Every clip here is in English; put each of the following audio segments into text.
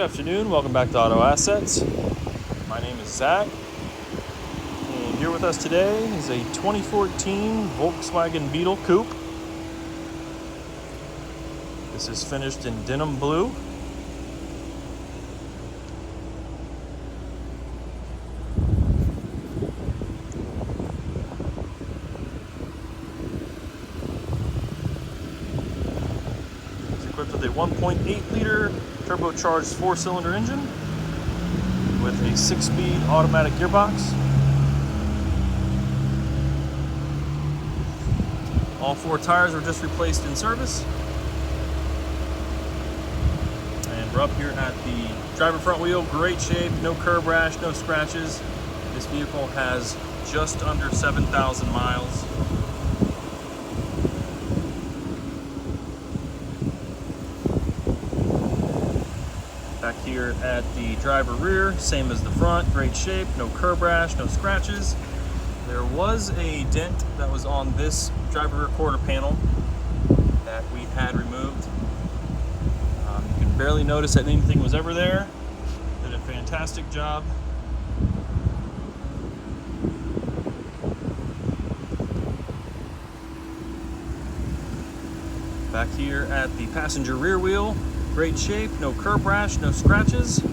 afternoon, welcome back to Auto Assets. My name is Zach, and here with us today is a 2014 Volkswagen Beetle Coupe. This is finished in Denim Blue. It's equipped with a 1.8 liter turbocharged 4-cylinder engine with a 6-speed automatic gearbox. All 4 tires were just replaced in service. And we're up here at the driver front wheel, great shape, no curb rash, no scratches. This vehicle has just under 7,000 miles. Back here at the driver rear, same as the front, great shape, no curb rash, no scratches. There was a dent that was on this driver rear quarter panel that we had removed. You can barely notice that anything was ever there. Did a fantastic job. Back here at the passenger rear wheel, great shape, no curb rash, no scratches.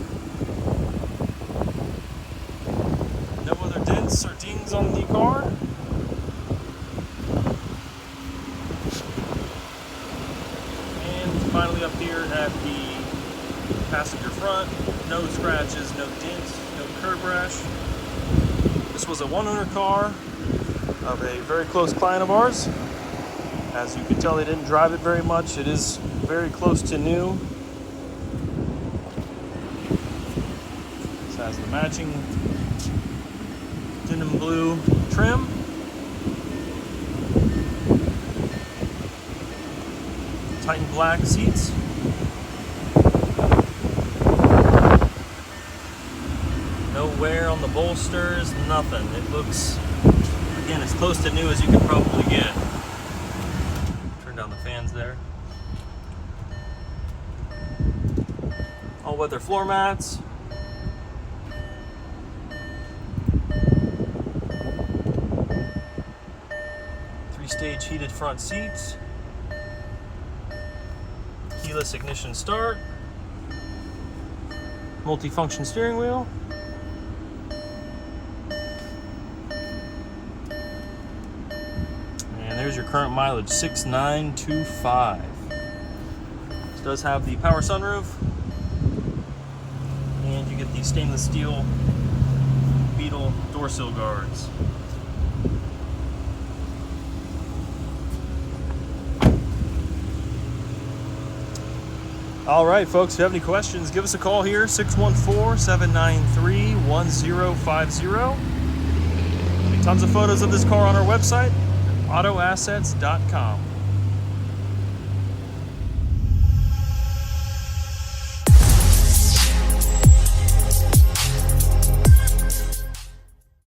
No other dents or dings on the car. And finally up here at the passenger front, no scratches, no dents, no curb rash. This was a one-owner car of a very close client of ours. As you can tell, they didn't drive it very much. It is very close to new. This has the matching Denim Blue trim. Titan Black seats. No wear on the bolsters, nothing. It looks, again, as close to new as you can probably get. Turn down the fans there. All weather floor mats. Three-stage heated front seats. Keyless ignition start. Multi-function steering wheel. And there's your current mileage, 6,925. This does have the power sunroof. And you get the stainless steel Beetle door sill guards. All right, folks, if you have any questions, give us a call here, 614-793-1050. There'll be tons of photos of this car on our website, autoassets.com.